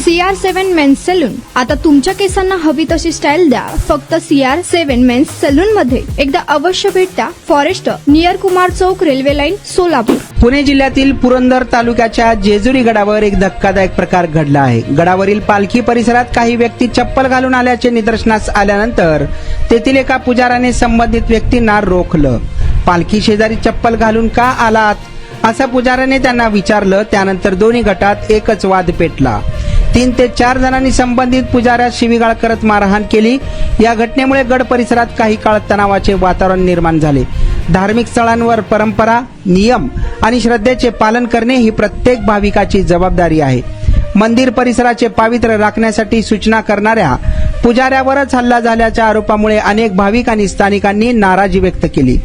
CR7 men's salon. आता तुमच्या केसांना हवी तशी स्टाईल द्या फक्त CR7 मेन्स सलून मध्ये. एकदा अवश्य भेट द्या. फॉरेस्ट नियर कुमार चौक, रेल्वे लाईन, सोलापूर. पुणे जिल्ह्यातील पुरंदर तालुक्याच्या जेजुरी गडावर एक धक्कादायक प्रकार घडला आहे. गडावरील पालखी परिसरात काही व्यक्ती चप्पल घालून आल्याचे निदर्शनास आल्यानंतर तेथील एका पुजाऱ्याने संबंधित व्यक्तींना रोखलं. पालखी शेजारी चप्पल घालून का आलात असं पुजाऱ्याने त्यांना विचारलं. त्यानंतर दोन्ही गटात एकच वाद पेटला. 3 ते 4 जणांनी संबंधित पुजाऱ्यास शिवीगाळ करत मारहाण केली. या घटनेमुळे गड परिसरात काही काळ तणावाचे वातावरण निर्माण झाले. धार्मिक स्थळांवर परंपरा, नियम आणि श्रद्धेचे पालन करणे ही प्रत्येक भाविकाची जबाबदारी आहे. मंदिर परिसराचे पावित्र्य राखण्यासाठी सूचना करणाऱ्या पुजाऱ्यावरच हल्ला झाल्याच्या आरोपामुळे अनेक भाविक आणि स्थानिकांनी नाराजी व्यक्त केली.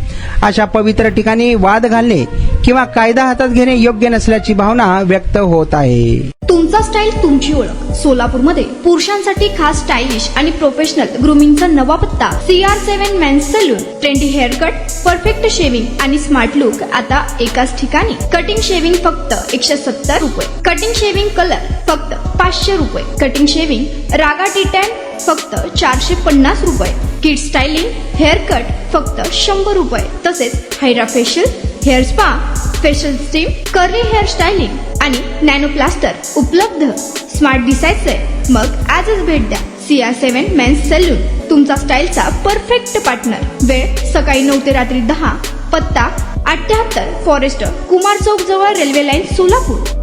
अशा पवित्र ठिकाणी वाद घालणे किंवा कायदा हातात घेणे योग्य नसल्याची भावना व्यक्त होत आहे. तुमचा स्टाईल, तुमची ओळख. सोलापूरमध्ये पुरुषांसाठी खास स्टायलिश आणि प्रोफेशनल ग्रूमिंगचा नवा पत्ता CR7 men's salon. Trendy hair cut, perfect shaving आणि स्मार्ट लुक आता एकाच ठिकाणी. कटिंग शेविंग फक्त 170 रुपये. कटिंग शेविंग कलर फक्त 500 रुपये. कटिंग शेविंग रागा टी10 फक्त 450 रुपये. किड स्टायलिंग, हेअर कट फक्त 100 रुपये. तसेच hydra facial, hair spa, facial steam, curly hair styling आणि नॅनो प्लास्टर उपलब्ध. स्मार्ट दिसायचंय मग आजच भेट द्या CR7 मेन्स सलून. तुमचा स्टाईलचा परफेक्ट पार्टनर. वेळ सकाळी 9 ते रात्री 10. पत्ता 78 फॉरेस्ट कुमार चौक जवळ, रेल्वे लाईन, सोलापूर.